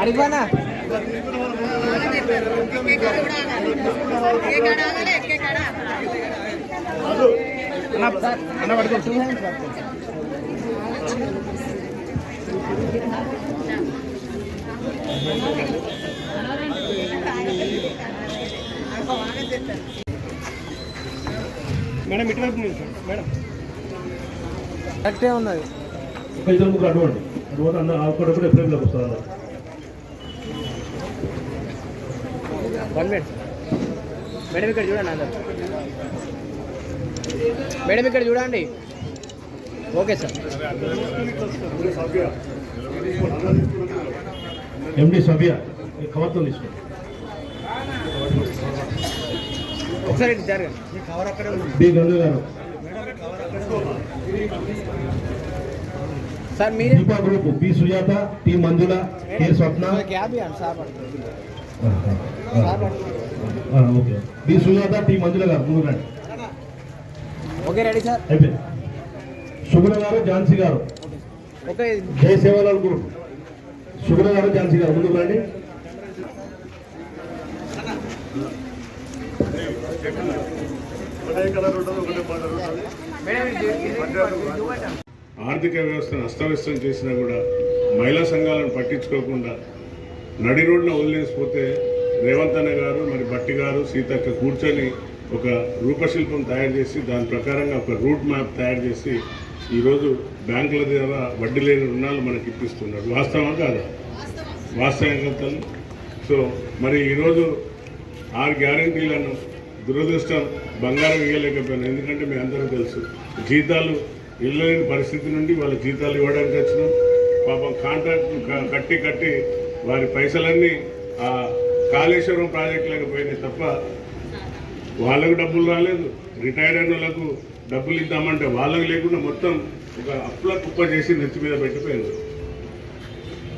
అడిగానా అన్న పడుకో మేడం ఇటువైపు మేడం కరెక్టే ఉన్నది. ఇద్దరు ముగ్గురు అటువంటి అటువంటి అన్న ఆకున్నప్పుడు ఎప్పుడైనా వస్తుంది. 1 minute మేడం ఇక్కడ చూడండి. అందరు మేడం ఇక్కడ చూడండి. Okay sir. ఎండి సభ్య కవర్తో తీసుకోండి. ఒకసారి జరగండి. బి గంగు గారు సార్ మీరు Deepa group B Sujatha T Manjula K Swapna okay B Sujatha T Manjula garu ముందు రండి. Okay ready sir. అయిపోయింది. సుగుణ గారు ఝాన్సీ గారు ఓకే. జయ సేవలాల్ గ్రూప్ సుగుణ గారు ఝాన్సీ గారు ముందుకు రండి. ఆర్థిక వ్యవస్థను అస్తవ్యస్తం చేసినా కూడా మహిళా సంఘాలను పట్టించుకోకుండా నడి రోడ్డున వదిలేసిపోతే రేవంత్ అన్న గారు మరి భట్టి గారు సీతక్క కూర్చొని ఒక రూపశిల్పం తయారు చేసి దాని ప్రకారంగా ఒక రూట్ మ్యాప్ తయారు చేసి ఈరోజు బ్యాంకుల ద్వారా వడ్డీ లేని రుణాలు మనకి ఇప్పిస్తున్నారు. వాస్తవం కాదా? వాస్తవికతలు. సో మరి ఈరోజు 6 గ్యారంటీలను దురదృష్టం బంగారం ఇవ్వలేకపోయినా. ఎందుకంటే మీ అందరూ తెలుసు జీతాలు ఇవ్వలేని పరిస్థితి నుండి వాళ్ళ జీతాలు ఇవ్వడానికి వచ్చినాం. పాపం కాంట్రాక్ట్ కట్టి వారి పైసలన్నీ ఆ కాళేశ్వరం ప్రాజెక్టులకు పోయినాయి తప్ప వాళ్ళకు డబ్బులు రాలేదు. రిటైర్డ్ అయిన వాళ్ళకు డబ్బులు ఇద్దామంటే వాళ్ళకు లేకుండా మొత్తం ఒక అప్పుల కుప్ప చేసి నెత్తి మీద పెట్టిపోయింది.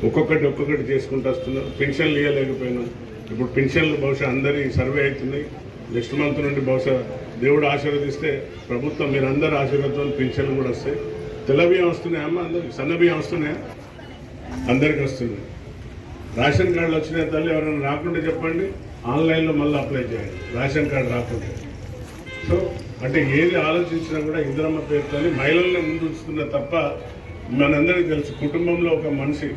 ఒక్కొక్కటి చేసుకుంటూ వస్తున్నారు. పెన్షన్లు ఇవ్వలేకపోయినాం. ఇప్పుడు పెన్షన్లు బహుశా అందరి సర్వే అవుతున్నాయి. నెక్స్ట్ మంత్ నుండి బహుశా దేవుడు ఆశీర్వదిస్తే ప్రభుత్వం మీరందరూ ఆశీర్వాదంతో పెన్షన్లు కూడా వస్తాయి. తెల్ల బియ్యం వస్తున్నాయమ్మా అందరికి, సన్న బియ్యం వస్తున్నాయా? అందరికీ వస్తున్నాయి. రేషన్ కార్డులు వచ్చినాయి తల్లి ఎవరైనా రాకుండా చెప్పండి, ఆన్లైన్లో మళ్ళీ అప్లై చేయండి రేషన్ కార్డు రాకుండా. సో అంటే ఏది ఆలోచించినా కూడా ఇందిరమ్మ పేరుతో మహిళల్ని ముందు ఉంచుతున్నా తప్ప మనందరికీ తెలుసు కుటుంబంలో ఒక మనిషి